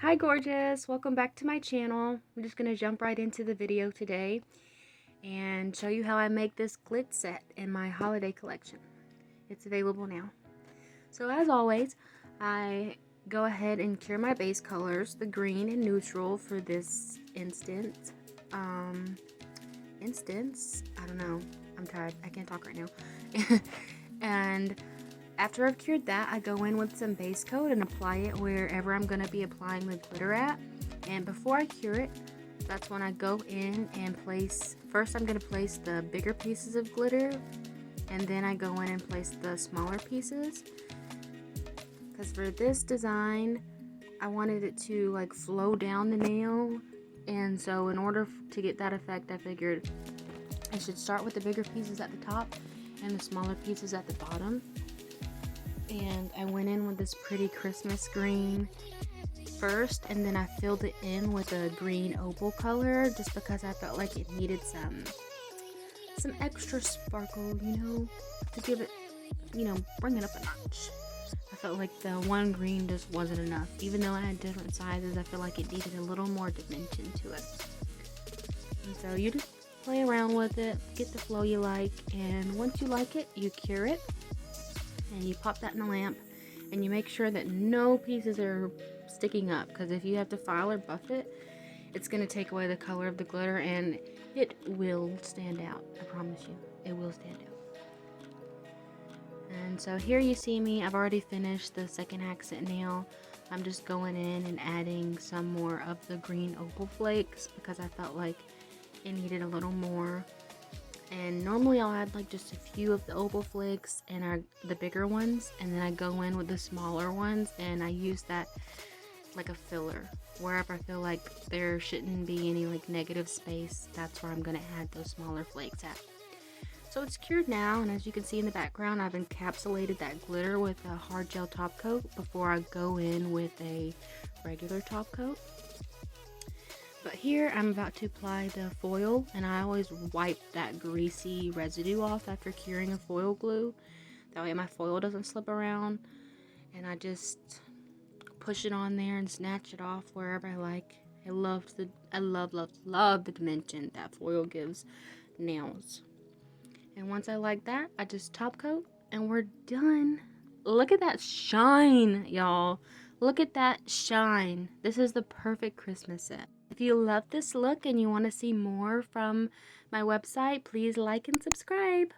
Hi gorgeous, welcome back to my channel. I'm just gonna jump right into the video today and show you how I make this glitz set in my holiday collection. It's available now. So as always, I go ahead and cure my base colors, the green and neutral for this instance. I don't know, I'm tired, I can't talk right now. And after I've cured that, I go in with some base coat and apply it wherever I'm going to be applying the glitter at. And before I cure it, that's when I go in and first I'm going to place the bigger pieces of glitter, and then I go in and place the smaller pieces. Because for this design, I wanted it to like flow down the nail, and so in order to get that effect, I figured I should start with the bigger pieces at the top and the smaller pieces at the bottom. And I went in with this pretty Christmas green first, and then I filled it in with a green opal color just because I felt like it needed some extra sparkle, to give it, bring it up a notch. I felt like the one green just wasn't enough. Even though I had different sizes, I feel like it needed a little more dimension to it. And so you just play around with it, get the flow you like, and once you like it, you cure it. And you pop that in the lamp, and you make sure that no pieces are sticking up, because if you have to file or buff it, it's going to take away the color of the glitter, and it will stand out. I promise you, it will stand out. And so here you see me, I've already finished the second accent nail. I'm just going in and adding some more of the green opal flakes because I felt like it needed a little more. And normally I'll add like just a few of the opal flakes and the bigger ones, and then I go in with the smaller ones and I use that like a filler. Wherever I feel like there shouldn't be any like negative space, that's where I'm gonna add those smaller flakes at. So it's cured now, and as you can see in the background, I've encapsulated that glitter with a hard gel top coat before I go in with a regular top coat. But here I'm about to apply the foil, and I always wipe that greasy residue off after curing a foil glue. That way my foil doesn't slip around, and I just push it on there and snatch it off wherever I like. I love the dimension that foil gives nails. And once I like that, I just top coat and we're done. Look at that shine, y'all. Look at that shine. This is the perfect Christmas set. If you love this look and you want to see more from my website, please like and subscribe.